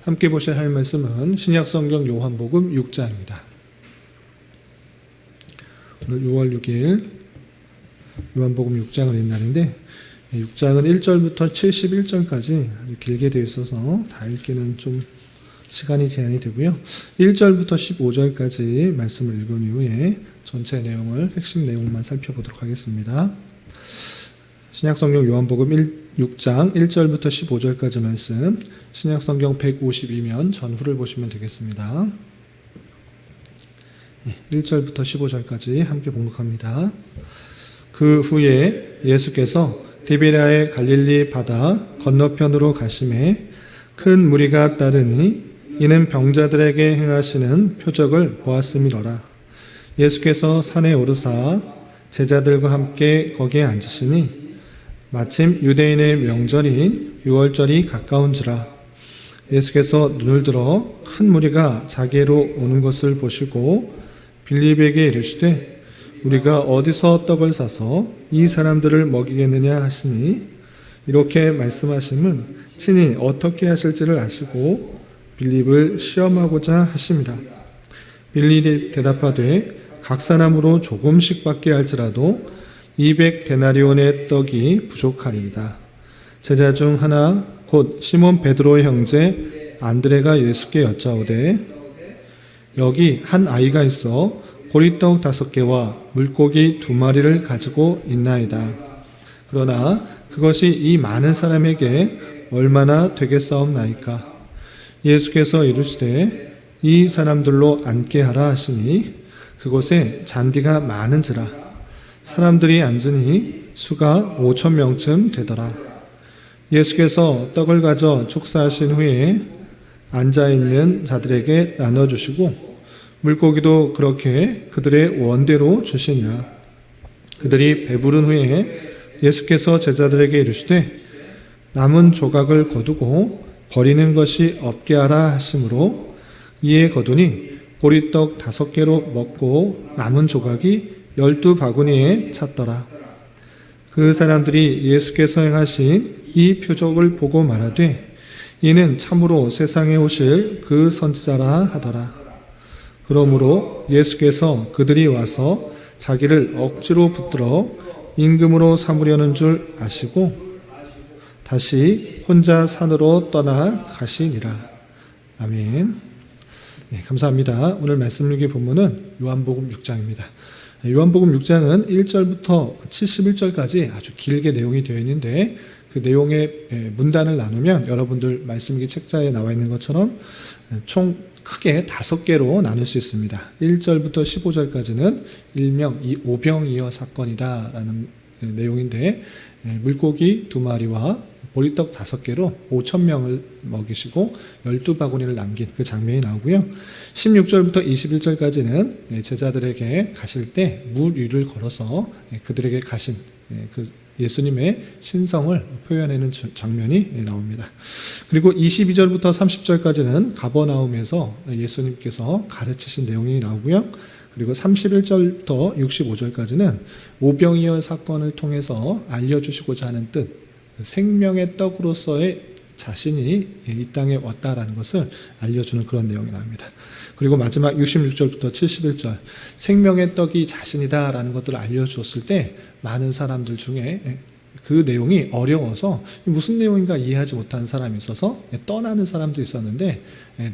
함께 보실 할 말씀은 신약성경 요한복음 6장입니다. 오늘 6월 6일 요한복음 6장을 읽는 날인데 6장은 1절부터 71절까지 아주 길게 되어 있어서 다 읽기는 좀 시간이 제한이 되고요. 1절부터 15절까지 말씀을 읽은 이후에 전체 내용을 핵심 내용만 살펴보도록 하겠습니다. 신약성경 요한복음 6장 1절부터 15절까지 말씀, 신약성경 152면 전후를 보시면 되겠습니다. 1절부터 15절까지 함께 봉독합니다. 그 후에 예수께서 디베랴의 갈릴리 바다 건너편으로 가심에 큰 무리가 따르니 이는 병자들에게 행하시는 표적을 보았음이로라. 예수께서 산에 오르사 제자들과 함께 거기에 앉으시니 마침 유대인의 명절인 유월절이 가까운지라. 예수께서 눈을 들어 큰 무리가 자기로 오는 것을 보시고 빌립에게 이르시되 우리가 어디서 떡을 사서 이 사람들을 먹이겠느냐 하시니 이렇게 말씀하심은 친히 어떻게 하실지를 아시고 빌립을 시험하고자 하심이라. 빌립이 대답하되 각 사람으로 조금씩 받게 할지라도 200데나리온의 떡이 부족하리이다. 제자 중 하나 곧 시몬 베드로의 형제 안드레가 예수께 여짜오되 여기 한 아이가 있어 보리떡 5개와 물고기 2마리를 가지고 있나이다. 그러나 그것이 이 많은 사람에게 얼마나 되겠사옵나이까. 예수께서 이르시되 이 사람들로 앉게 하라 하시니 그곳에 잔디가 많은지라. 사람들이 앉으니 수가 5,000명쯤 되더라. 예수께서 떡을 가져 축사하신 후에 앉아있는 자들에게 나눠주시고 물고기도 그렇게 그들의 원대로 주시니라. 그들이 배부른 후에 예수께서 제자들에게 이르시되 남은 조각을 거두고 버리는 것이 없게 하라 하심으로 이에 거두니 보리떡 5개로 먹고 남은 조각이 12바구니에 찼더라. 그 사람들이 예수께서 행하신 이 표적을 보고 말하되 이는 참으로 세상에 오실 그 선지자라 하더라. 그러므로 예수께서 그들이 와서 자기를 억지로 붙들어 임금으로 삼으려는 줄 아시고 다시 혼자 산으로 떠나 가시니라. 아멘. 네, 감사합니다. 오늘 말씀 읽기 본문은 요한복음 6장입니다. 요한복음 6장은 1절부터 71절까지 아주 길게 내용이 되어 있는데 그 내용의 문단을 나누면 여러분들 말씀일기 책자에 나와 있는 것처럼 총 크게 5개로 나눌 수 있습니다. 1절부터 15절까지는 일명 이 오병이어 사건이다라는 내용인데 물고기 2마리와 보리떡 5개로 5,000명을 먹이시고 12바구니를 남긴 그 장면이 나오고요. 16절부터 21절까지는 제자들에게 가실 때 물 위를 걸어서 그들에게 가신 그 예수님의 신성을 표현하는 장면이 나옵니다. 그리고 22절부터 30절까지는 가버나움에서 예수님께서 가르치신 내용이 나오고요. 그리고 31절부터 65절까지는 오병이어 사건을 통해서 알려주시고자 하는 뜻, 생명의 떡으로서의 자신이 이 땅에 왔다라는 것을 알려주는 그런 내용이 나옵니다. 그리고 마지막 66절부터 71절, 생명의 떡이 자신이다라는 것들을 알려주었을 때 많은 사람들 중에 그 내용이 어려워서 무슨 내용인가 이해하지 못하는 사람이 있어서 떠나는 사람도 있었는데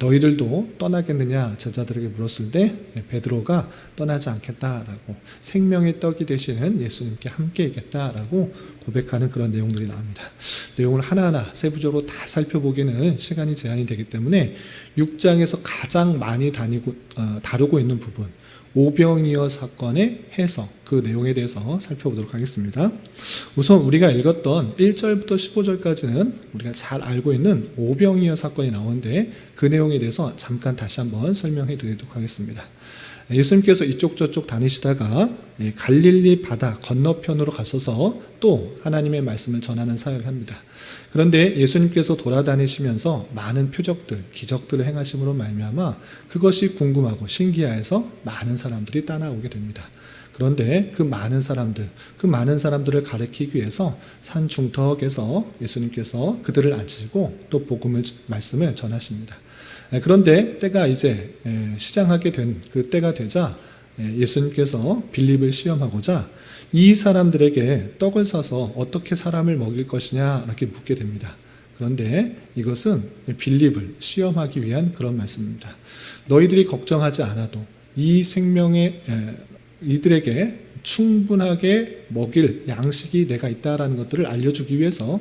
너희들도 떠나겠느냐 제자들에게 물었을 때 베드로가 떠나지 않겠다라고 생명의 떡이 되시는 예수님께 함께 있겠다라고 고백하는 그런 내용들이 나옵니다. 내용을 하나하나 세부적으로 다 살펴보기는 시간이 제한이 되기 때문에 6장에서 가장 많이 다루고 있는 부분 오병이어 사건의 해석, 그 내용에 대해서 살펴보도록 하겠습니다. 우선 우리가 읽었던 1절부터 15절까지는 우리가 잘 알고 있는 오병이어 사건이 나오는데 그 내용에 대해서 잠깐 다시 한번 설명해 드리도록 하겠습니다. 예수님께서 이쪽 저쪽 다니시다가 갈릴리 바다 건너편으로 가셔서 또 하나님의 말씀을 전하는 사역을 합니다. 그런데 예수님께서 돌아다니시면서 많은 표적들, 기적들을 행하심으로 말미암아 그것이 궁금하고 신기해서 많은 사람들이 따라오게 됩니다. 그런데 그 많은 사람들을 가리키기 위해서 산 중턱에서 예수님께서 그들을 앉히고 또 말씀을 전하십니다. 그런데 때가 이제 시장하게 된 그 때가 되자 예수님께서 빌립을 시험하고자 이 사람들에게 떡을 사서 어떻게 사람을 먹일 것이냐 이렇게 묻게 됩니다. 그런데 이것은 빌립을 시험하기 위한 그런 말씀입니다. 너희들이 걱정하지 않아도 이 생명의 이들에게 충분하게 먹일 양식이 내가 있다라는 것들을 알려주기 위해서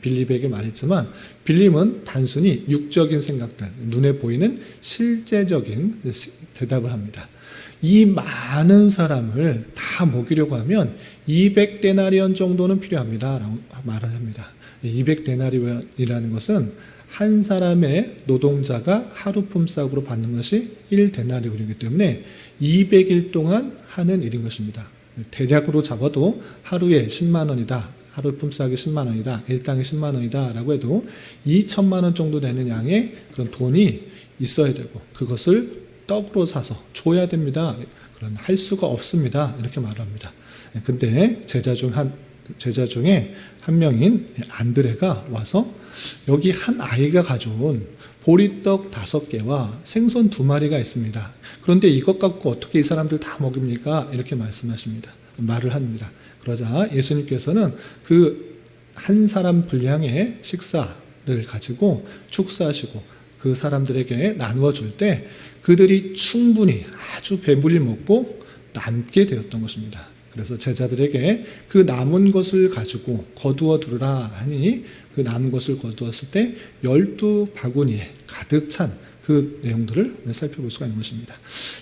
빌립에게 말했지만 빌립은 단순히 육적인 생각들, 눈에 보이는 실제적인 대답을 합니다. 이 많은 사람을 다 먹이려고 하면 200데나리온 정도는 필요합니다 라고 말을 합니다. 200데나리온이라는 것은 한 사람의 노동자가 하루 품삯으로 받는 것이 1데나리온이기 때문에 200일 동안 하는 일인 것입니다. 대략으로 잡아도 하루에 10만 원이다. 하루 품삯이 10만 원이다. 일당이 10만 원이다. 라고 해도 2천만 원 정도 되는 양의 그런 돈이 있어야 되고 그것을 떡으로 사서 줘야 됩니다. 그런 할 수가 없습니다. 이렇게 말합니다. 근데 제자 중에 한 명인 안드레가 와서 여기 한 아이가 가져온 보리떡 5개와 생선 2마리가 있습니다. 그런데 이것 갖고 어떻게 이 사람들 다 먹입니까? 이렇게 말을 합니다. 그러자 예수님께서는 그 한 사람 분량의 식사를 가지고 축사하시고 그 사람들에게 나누어 줄 때 그들이 충분히 아주 배불리 먹고 남게 되었던 것입니다. 그래서 제자들에게 그 남은 것을 가지고 거두어 두라 하니 그 남은 것을 거두었을 때 12바구니에 가득 찬 그 내용들을 살펴볼 수가 있는 것입니다.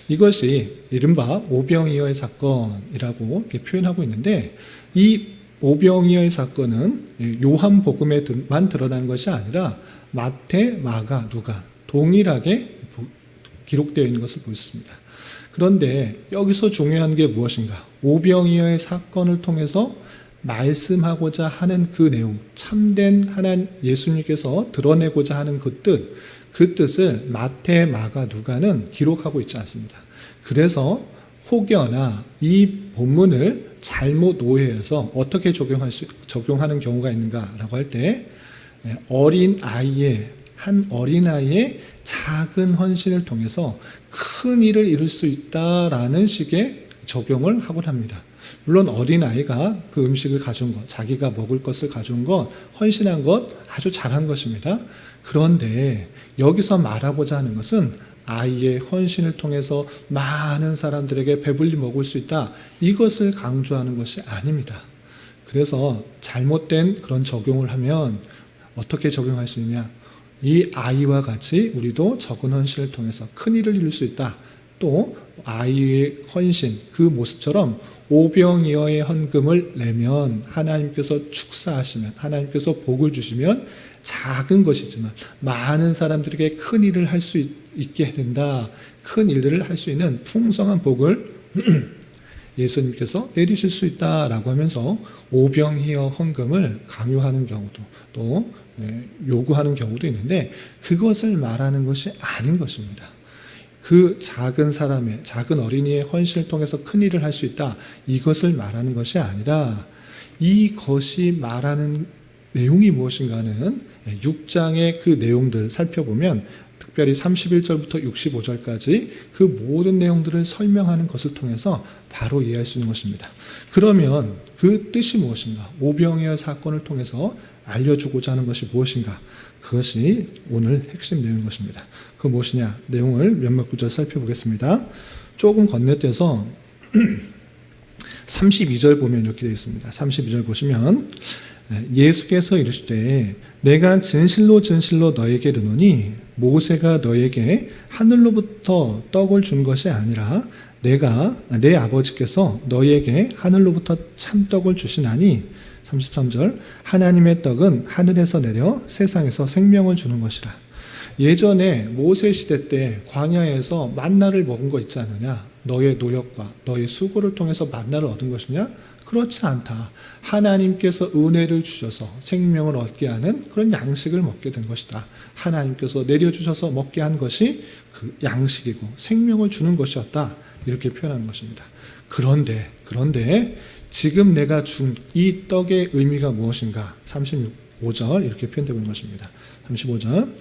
이것이 이른바 오병이어의 사건이라고 이렇게 표현하고 있는데 이 오병이어의 사건은 요한복음에만 드러난 것이 아니라 마태, 마가, 누가 동일하게 기록되어 있는 것을 볼 수 있습니다. 그런데 여기서 중요한 게 무엇인가? 오병이어의 사건을 통해서 말씀하고자 하는 그 내용, 참된 하나님 예수님께서 드러내고자 하는 그 뜻을 마태, 마가, 누가는 기록하고 있지 않습니다. 그래서 혹여나 이 본문을 잘못 오해해서 어떻게 적용하는 경우가 있는가라고 할 때 한 어린아이의 작은 헌신을 통해서 큰 일을 이룰 수 있다라는 식의 적용을 하곤 합니다. 물론 어린아이가 그 음식을 가져온 것, 자기가 먹을 것을 가져온 것, 헌신한 것 아주 잘한 것입니다. 그런데 여기서 말하고자 하는 것은 아이의 헌신을 통해서 많은 사람들에게 배불리 먹을 수 있다. 이것을 강조하는 것이 아닙니다. 그래서 잘못된 그런 적용을 하면 어떻게 적용할 수 있냐? 이 아이와 같이 우리도 적은 헌신을 통해서 큰 일을 이룰 수 있다. 또 아이의 헌신, 그 모습처럼 오병이어의 헌금을 내면 하나님께서 축사하시면, 하나님께서 복을 주시면 작은 것이지만 많은 사람들에게 큰 일을 할 수 있게 된다. 큰 일들을 할 수 있는 풍성한 복을 예수님께서 내리실 수 있다라고 하면서 오병이어 헌금을 강요하는 경우도 또 요구하는 경우도 있는데 그것을 말하는 것이 아닌 것입니다. 그 작은 어린이의 헌신을 통해서 큰 일을 할 수 있다. 이것을 말하는 것이 아니라 이것이 말하는 내용이 무엇인가는 6장의 그 내용들 살펴보면 특별히 31절부터 65절까지 그 모든 내용들을 설명하는 것을 통해서 바로 이해할 수 있는 것입니다. 그러면 그 뜻이 무엇인가? 오병이어 사건을 통해서 알려주고자 하는 것이 무엇인가? 그것이 오늘 핵심 내용인 것입니다. 그 무엇이냐? 내용을 몇몇 구절 살펴보겠습니다. 조금 건너뛰어서 32절 보면 이렇게 되어 있습니다. 32절 보시면 예수께서 이르시되 내가 진실로 진실로 너에게 이르노니 모세가 너에게 하늘로부터 떡을 준 것이 아니라 내 아버지께서 너에게 하늘로부터 참떡을 주시나니 33절 하나님의 떡은 하늘에서 내려 세상에서 생명을 주는 것이라. 예전에 모세 시대 때 광야에서 만나를 먹은 거 있지 않느냐? 너의 노력과 너의 수고를 통해서 만나를 얻은 것이냐? 그렇지 않다. 하나님께서 은혜를 주셔서 생명을 얻게 하는 그런 양식을 먹게 된 것이다. 하나님께서 내려주셔서 먹게 한 것이 그 양식이고 생명을 주는 것이었다. 이렇게 표현하는 것입니다. 그런데 지금 내가 준 이 떡의 의미가 무엇인가? 35절 이렇게 표현되고 있는 것입니다. 35절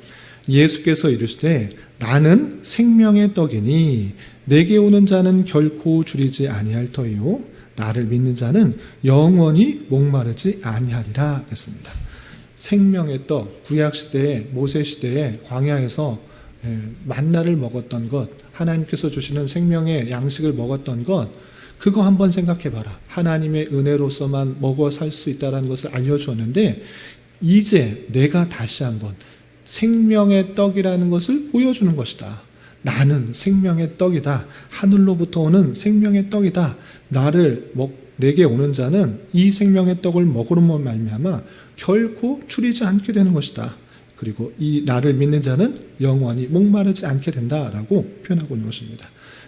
예수께서 이르시되 나는 생명의 떡이니 내게 오는 자는 결코 줄이지 아니할 터이요 나를 믿는 자는 영원히 목마르지 아니하리라 했습니다. 생명의 떡, 구약시대에 모세시대에 광야에서 만나를 먹었던 것, 하나님께서 주시는 생명의 양식을 먹었던 것, 그거 한번 생각해봐라. 하나님의 은혜로서만 먹어 살 수 있다는 것을 알려주었는데 이제 내가 다시 한번 생명의 떡이라는 것을 보여주는 것이다. 나는 생명의 떡이다. 하늘로부터 오는 생명의 떡이다. 내게 오는 자는 이 생명의 떡을 먹으로 말미암아 결코 줄이지 않게 되는 것이다. 그리고 이 나를 믿는 자는 영원히 목마르지 않게 된다라고 표현하고 있는 것입니다.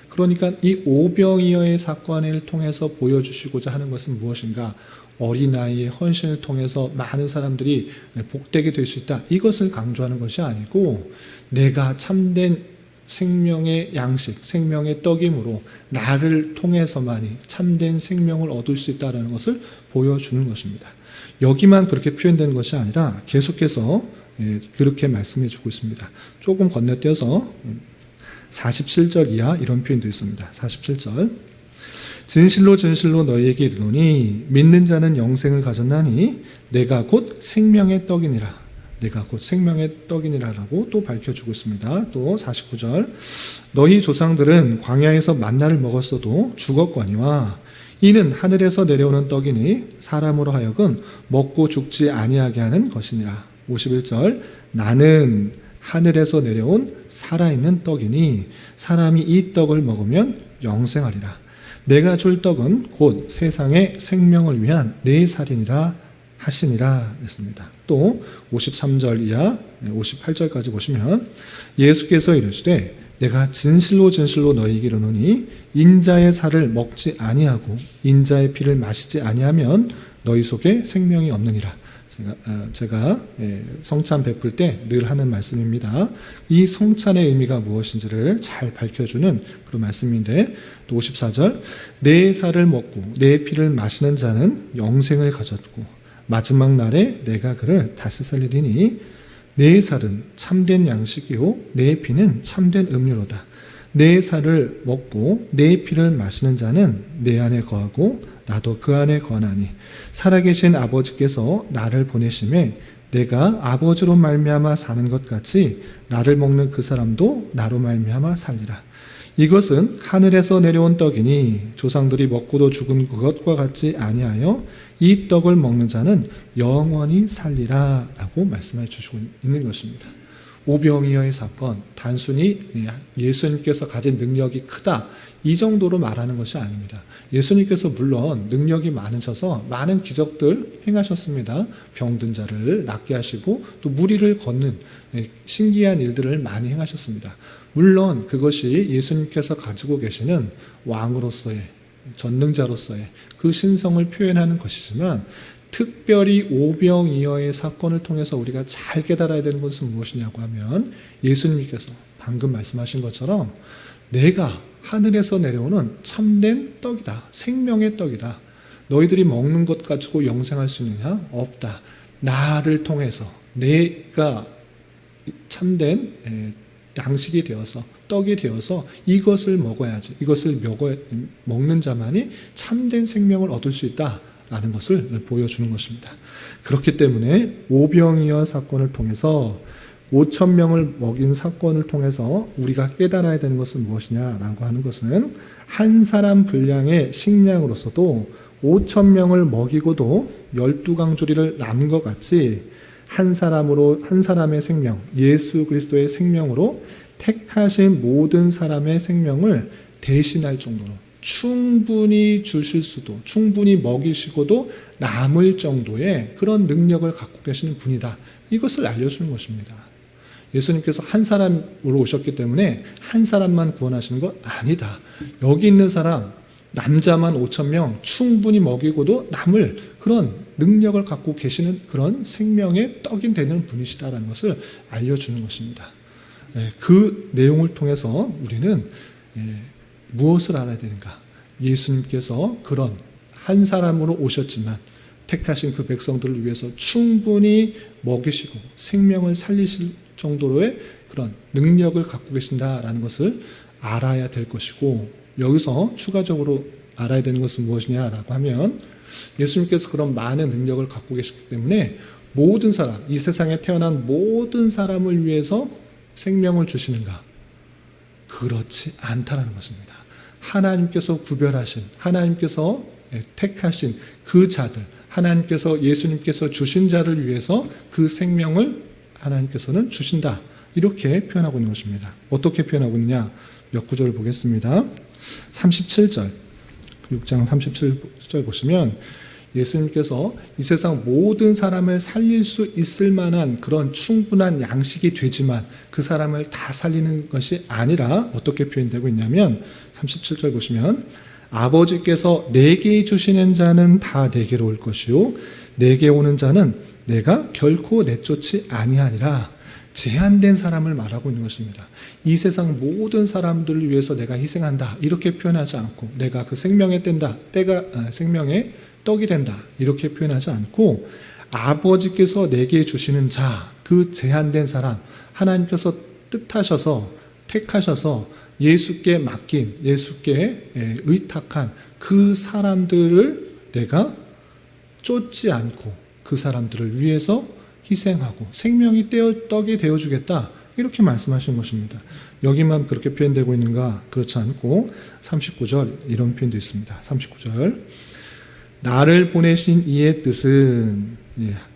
그러니까 이 오병이어의 사건을 통해서 보여주시고자 하는 것은 무엇인가? 어린아이의 헌신을 통해서 많은 사람들이 복되게 될 수 있다. 이것을 강조하는 것이 아니고 내가 참된 생명의 양식, 생명의 떡이므로 나를 통해서만이 참된 생명을 얻을 수 있다는 것을 보여주는 것입니다. 여기만 그렇게 표현되는 것이 아니라 계속해서 그렇게 말씀해 주고 있습니다. 조금 건너뛰어서 47절 이하 이런 표현도 있습니다. 47절 진실로 진실로 너희에게 이르노니 믿는 자는 영생을 가졌나니 내가 곧 생명의 떡이니라. 내가 곧 생명의 떡이니라라고 또 밝혀주고 있습니다. 또 49절 너희 조상들은 광야에서 만나를 먹었어도 죽었거니와 이는 하늘에서 내려오는 떡이니 사람으로 하여금 먹고 죽지 아니하게 하는 것이니라. 51절 나는 하늘에서 내려온 살아있는 떡이니 사람이 이 떡을 먹으면 영생하리라. 내가 줄 떡은 곧 세상의 생명을 위한 내 살이니라 하시니라 했습니다. 또 53절 이하 58절까지 보시면 예수께서 이르시되 내가 진실로 진실로 너희에게 이르노니 인자의 살을 먹지 아니하고 인자의 피를 마시지 아니하면 너희 속에 생명이 없느니라. 제가 성찬 베풀 때 늘 하는 말씀입니다. 이 성찬의 의미가 무엇인지를 잘 밝혀주는 그런 말씀인데 또 54절 내 살을 먹고 내 피를 마시는 자는 영생을 가졌고 마지막 날에 내가 그를 다시 살리리니 내 살은 참된 양식이요 내 피는 참된 음료로다. 내 살을 먹고 내 피를 마시는 자는 내 안에 거하고 나도 그 안에 거하나니 살아계신 아버지께서 나를 보내심에 내가 아버지로 말미암아 사는 것 같이 나를 먹는 그 사람도 나로 말미암아 살리라. 이것은 하늘에서 내려온 떡이니 조상들이 먹고도 죽은 그것과 같지 아니하여 이 떡을 먹는 자는 영원히 살리라 라고 말씀해 주시고 있는 것입니다. 오병이어의 사건, 단순히 예수님께서 가진 능력이 크다 이 정도로 말하는 것이 아닙니다. 예수님께서 물론 능력이 많으셔서 많은 기적들 행하셨습니다. 병든 자를 낫게 하시고 또 무리를 걷는 신기한 일들을 많이 행하셨습니다. 물론 그것이 예수님께서 가지고 계시는 왕으로서의 전능자로서의 그 신성을 표현하는 것이지만 특별히 오병이어의 사건을 통해서 우리가 잘 깨달아야 되는 것은 무엇이냐고 하면 예수님께서 방금 말씀하신 것처럼 내가 하늘에서 내려오는 참된 떡이다. 생명의 떡이다. 너희들이 먹는 것 가지고 영생할 수 있느냐? 없다. 나를 통해서 내가 참된 양식이 되어서 떡이 되어서 이것을 먹어야지. 이것을 먹는 자만이 참된 생명을 얻을 수 있다라는 것을 보여주는 것입니다. 그렇기 때문에 오병이어 사건을 통해서 5,000명을 먹인 사건을 통해서 우리가 깨달아야 되는 것은 무엇이냐라고 하는 것은 한 사람 분량의 식량으로서도 5,000명을 먹이고도 12강주리를 남은 것 같이 한 사람의 생명, 예수 그리스도의 생명으로 택하신 모든 사람의 생명을 대신할 정도로 충분히 주실 수도, 충분히 먹이시고도 남을 정도의 그런 능력을 갖고 계시는 분이다. 이것을 알려주는 것입니다. 예수님께서 한 사람으로 오셨기 때문에 한 사람만 구원하시는 것 아니다. 여기 있는 사람, 남자만 5,000명 충분히 먹이고도 남을 그런 능력을 갖고 계시는 그런 생명의 떡이 되는 분이시다라는 것을 알려주는 것입니다. 그 내용을 통해서 우리는 무엇을 알아야 되는가? 예수님께서 그런 한 사람으로 오셨지만 택하신 그 백성들을 위해서 충분히 먹이시고 생명을 살리실 정도로의 그런 능력을 갖고 계신다라는 것을 알아야 될 것이고, 여기서 추가적으로 알아야 되는 것은 무엇이냐라고 하면 예수님께서 그런 많은 능력을 갖고 계시기 때문에 모든 사람, 이 세상에 태어난 모든 사람을 위해서 생명을 주시는가? 그렇지 않다라는 것입니다. 하나님께서 구별하신, 하나님께서 택하신 그 자들, 하나님께서 예수님께서 주신 자를 위해서 그 생명을 하나님께서는 주신다. 이렇게 표현하고 있는 것입니다. 어떻게 표현하고 있느냐? 몇 구절을 보겠습니다. 37절, 6장 37절 보시면 예수님께서 이 세상 모든 사람을 살릴 수 있을 만한 그런 충분한 양식이 되지만 그 사람을 다 살리는 것이 아니라 어떻게 표현되고 있냐면 37절 보시면 아버지께서 내게 주시는 자는 다 내게로 올 것이요 내게 오는 자는 내가 결코 내쫓지 아니하리라. 제한된 사람을 말하고 있는 것입니다. 이 세상 모든 사람들을 위해서 내가 희생한다 이렇게 표현하지 않고, 내가 그 생명의 때가 생명의 떡이 된다 이렇게 표현하지 않고, 아버지께서 내게 주시는 자, 그 제한된 사람, 하나님께서 뜻하셔서 택하셔서 예수께 맡긴, 예수께 의탁한 그 사람들을 내가 쫓지 않고 그 사람들을 위해서 희생하고 생명이 떡이 되어주겠다 이렇게 말씀하신 것입니다. 여기만 그렇게 표현되고 있는가? 그렇지 않고 39절 이런 표현도 있습니다. 39절 나를 보내신 이의 뜻은,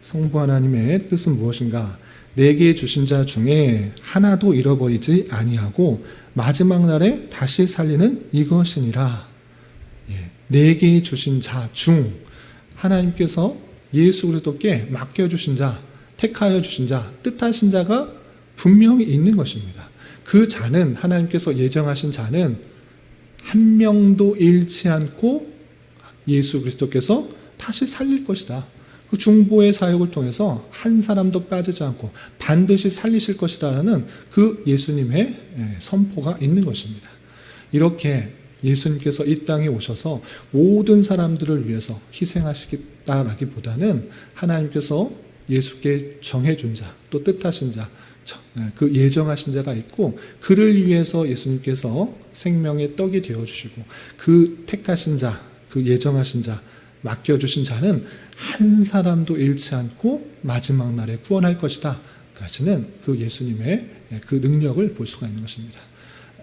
성부 하나님의 뜻은 무엇인가? 내게 주신 자 중에 하나도 잃어버리지 아니하고 마지막 날에 다시 살리는 이것이니라. 내게 주신 자 중 하나님께서 예수 그리스도께 맡겨주신 자, 택하여 주신 자, 뜻하신 자가 분명히 있는 것입니다. 그 자는, 하나님께서 예정하신 자는 한 명도 잃지 않고 예수 그리스도께서 다시 살릴 것이다. 그 중보의 사역을 통해서 한 사람도 빠지지 않고 반드시 살리실 것이다라는 그 예수님의 선포가 있는 것입니다. 이렇게 예수님께서 이 땅에 오셔서 모든 사람들을 위해서 희생하시겠다라기보다는 하나님께서 예수께 정해준 자, 또 뜻하신 자, 그 예정하신 자가 있고 그를 위해서 예수님께서 생명의 떡이 되어주시고 그 택하신 자, 그 예정하신 자, 맡겨주신 자는 한 사람도 잃지 않고 마지막 날에 구원할 것이다 까지는 그 예수님의 그 능력을 볼 수가 있는 것입니다.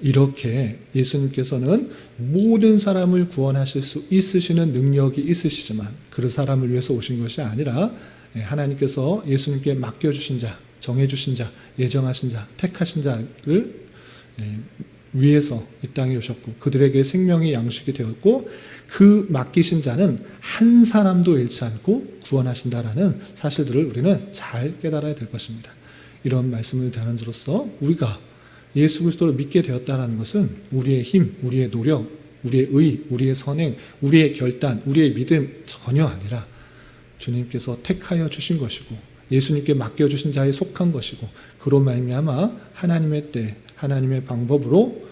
이렇게 예수님께서는 모든 사람을 구원하실 수 있으시는 능력이 있으시지만 그 사람을 위해서 오신 것이 아니라 하나님께서 예수님께 맡겨주신 자, 정해주신 자, 예정하신 자, 택하신 자를 위해서 이 땅에 오셨고 그들에게 생명의 양식이 되었고 그 맡기신 자는 한 사람도 잃지 않고 구원하신다라는 사실들을 우리는 잘 깨달아야 될 것입니다. 이런 말씀을 전한 자로서 우리가 예수 그리스도를 믿게 되었다는 것은 우리의 힘, 우리의 노력, 우리의 의, 우리의 선행, 우리의 결단, 우리의 믿음 전혀 아니라 주님께서 택하여 주신 것이고 예수님께 맡겨주신 자에 속한 것이고 그로 말미암아 하나님의 때, 하나님의 방법으로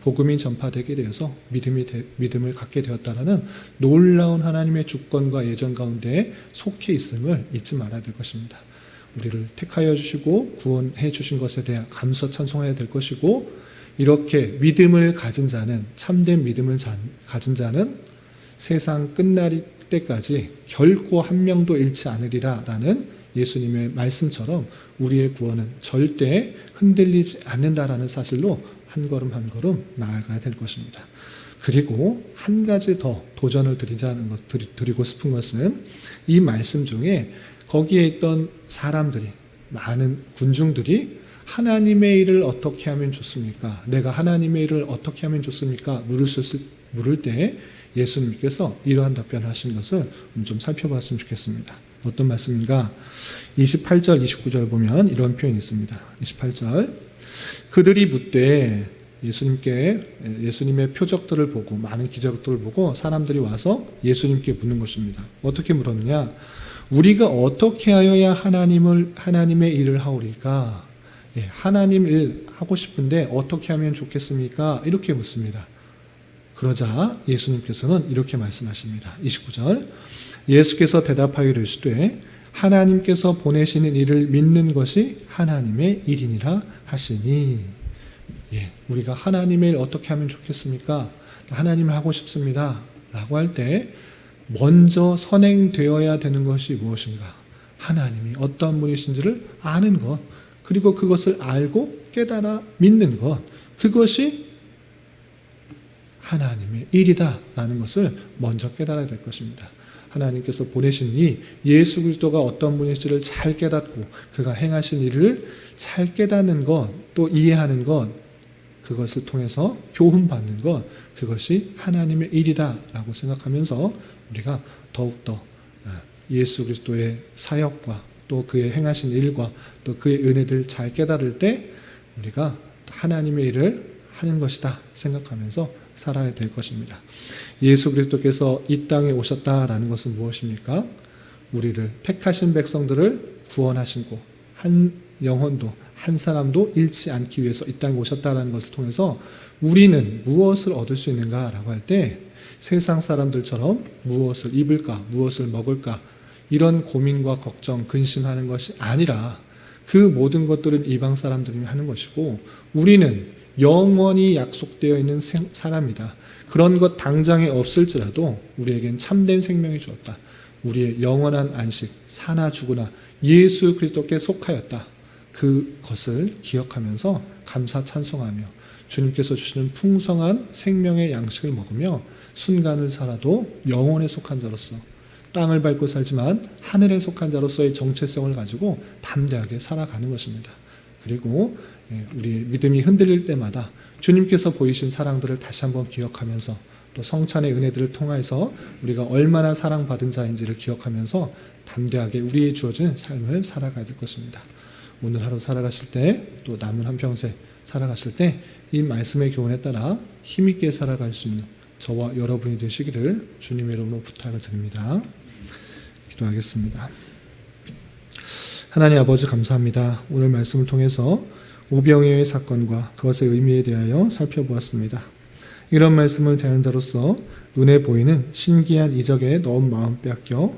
복음이 전파되게 되어서 믿음을 갖게 되었다는 놀라운 하나님의 주권과 예정 가운데 속해 있음을 잊지 말아야 될 것입니다. 우리를 택하여 주시고 구원해 주신 것에 대한 감사 찬송해야 될 것이고 이렇게 믿음을 가진 자는, 참된 믿음을 가진 자는 세상 끝날 때까지 결코 한 명도 잃지 않으리라라는 예수님의 말씀처럼 우리의 구원은 절대 흔들리지 않는다라는 사실로 한 걸음 한 걸음 나아가야 될 것입니다. 그리고 한 가지 더 도전을 드리고 싶은 것은 이 말씀 중에 거기에 있던 사람들이, 많은 군중들이 하나님의 일을 어떻게 하면 좋습니까? 내가 하나님의 일을 어떻게 하면 좋습니까? 물을 때 예수님께서 이러한 답변을 하신 것을 좀 살펴봤으면 좋겠습니다. 어떤 말씀인가? 28절, 29절 보면 이런 표현이 있습니다. 28절 그들이 묻되 예수님의 표적들을 보고 많은 기적들을 보고 사람들이 와서 예수님께 묻는 것입니다. 어떻게 물었느냐? 우리가 어떻게 하여야 하나님의 일을 하오리까? 하나님 일 하고 싶은데 어떻게 하면 좋겠습니까? 이렇게 묻습니다. 그러자 예수님께서는 이렇게 말씀하십니다. 29절 예수께서 대답하여 이르시되 하나님께서 보내시는 일을 믿는 것이 하나님의 일이니라 하시니. 우리가 하나님의 일 어떻게 하면 좋겠습니까? 하나님을 하고 싶습니다 라고 할 때 먼저 선행되어야 되는 것이 무엇인가? 하나님이 어떤 분이신지를 아는 것, 그리고 그것을 알고 깨달아 믿는 것, 그것이 하나님의 일이다라는 것을 먼저 깨달아야 될 것입니다. 하나님께서 보내신 이 예수 그리스도가 어떤 분인지를 잘 깨닫고 그가 행하신 일을 잘 깨닫는 것, 또 이해하는 것, 그것을 통해서 교훈받는 것, 그것이 하나님의 일이다라고 생각하면서 우리가 더욱더 예수 그리스도의 사역과 또 그의 행하신 일과 또 그의 은혜들을 잘 깨달을 때 우리가 하나님의 일을 하는 것이다 생각하면서 살아야 될 것입니다. 예수 그리스도께서 이 땅에 오셨다라는 것은 무엇입니까? 우리를 택하신 백성들을 구원하시고 한 영혼도 한 사람도 잃지 않기 위해서 이 땅에 오셨다라는 것을 통해서 우리는 무엇을 얻을 수 있는가라고 할 때 세상 사람들처럼 무엇을 입을까, 무엇을 먹을까 이런 고민과 걱정, 근심하는 것이 아니라 그 모든 것들은 이방 사람들이 하는 것이고 우리는 영원히 약속되어 있는 사람이다. 그런 것 당장에 없을지라도 우리에겐 참된 생명이 주었다. 우리의 영원한 안식, 사나 죽으나 예수 그리스도께 속하였다. 그것을 기억하면서 감사 찬송하며 주님께서 주시는 풍성한 생명의 양식을 먹으며 순간을 살아도 영혼에 속한 자로서 땅을 밟고 살지만 하늘에 속한 자로서의 정체성을 가지고 담대하게 살아가는 것입니다. 그리고 우리 믿음이 흔들릴 때마다 주님께서 보이신 사랑들을 다시 한번 기억하면서 또 성찬의 은혜들을 통해서 우리가 얼마나 사랑받은 자인지를 기억하면서 담대하게 우리의 주어진 삶을 살아가야 될 것입니다. 오늘 하루 살아가실 때 또 남은 한평생 살아가실 때 이 말씀의 교훈에 따라 힘있게 살아갈 수 있는 저와 여러분이 되시기를 주님의 이름으로 부탁을 드립니다. 기도하겠습니다. 하나님 아버지 감사합니다. 오늘 말씀을 통해서 오병이어의 사건과 그것의 의미에 대하여 살펴보았습니다. 이런 말씀을 대하는 자로서 눈에 보이는 신기한 이적에 너무 마음 빼앗겨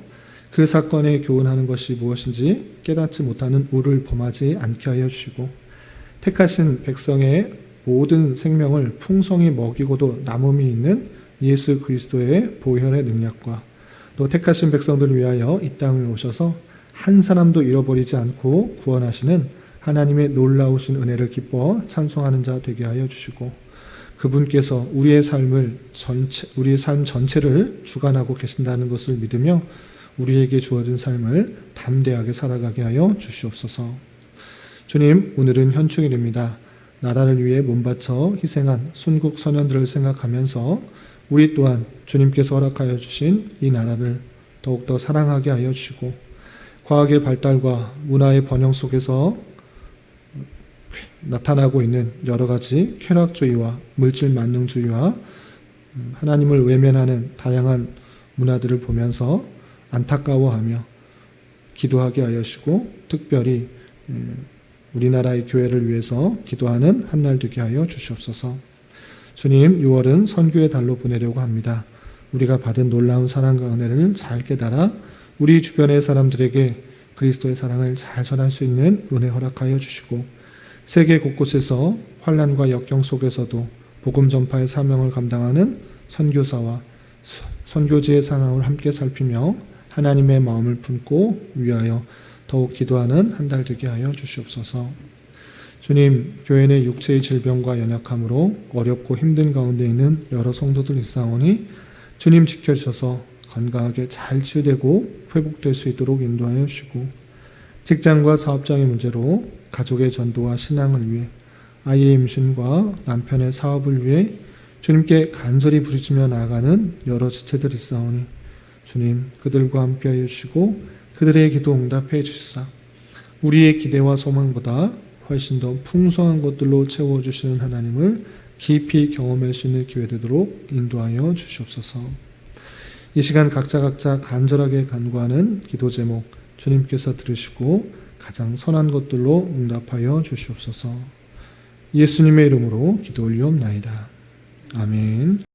그 사건에 교훈하는 것이 무엇인지 깨닫지 못하는 우를 범하지 않게 하여 주시고 택하신 백성의 모든 생명을 풍성히 먹이고도 남음이 있는 예수 그리스도의 보혈의 능력과 또 택하신 백성들을 위하여 이 땅에 오셔서 한 사람도 잃어버리지 않고 구원하시는 하나님의 놀라우신 은혜를 기뻐 찬송하는 자 되게 하여 주시고 그분께서 우리의 삶 전체를 주관하고 계신다는 것을 믿으며 우리에게 주어진 삶을 담대하게 살아가게 하여 주시옵소서. 주님, 오늘은 현충일입니다. 나라를 위해 몸바쳐 희생한 순국 선현들을 생각하면서 우리 또한 주님께서 허락하여 주신 이 나라를 더욱더 사랑하게 하여 주시고 과학의 발달과 문화의 번영 속에서 나타나고 있는 여러 가지 쾌락주의와 물질 만능주의와 하나님을 외면하는 다양한 문화들을 보면서 안타까워하며 기도하게 하여 주시고 특별히 우리나라의 교회를 위해서 기도하는 한 날 되게 하여 주시옵소서. 주님, 6월은 선교의 달로 보내려고 합니다. 우리가 받은 놀라운 사랑과 은혜를 잘 깨달아 우리 주변의 사람들에게 그리스도의 사랑을 잘 전할 수 있는 은혜 허락하여 주시고 세계 곳곳에서 환난과 역경 속에서도 복음 전파의 사명을 감당하는 선교사와 선교지의 상황을 함께 살피며 하나님의 마음을 품고 위하여 더욱 기도하는 한 달 되게 하여 주시옵소서. 주님, 교회 내 육체의 질병과 연약함으로 어렵고 힘든 가운데 있는 여러 성도들 있사오니 주님 지켜주셔서 건강하게 잘 치유되고 회복될 수 있도록 인도하여 주시고 직장과 사업장의 문제로 가족의 전도와 신앙을 위해 아이의 임신과 남편의 사업을 위해 주님께 간절히 부르짖며 나아가는 여러 지체들이 있사오니 주님 그들과 함께하여 주시고 그들의 기도 응답해 주시사 우리의 기대와 소망보다 훨씬 더 풍성한 것들로 채워주시는 하나님을 깊이 경험할 수 있는 기회 되도록 인도하여 주시옵소서. 이 시간 각자 간절하게 간구하는 기도 제목 주님께서 들으시고 가장 선한 것들로 응답하여 주시옵소서. 예수님의 이름으로 기도 올리옵나이다. 아멘.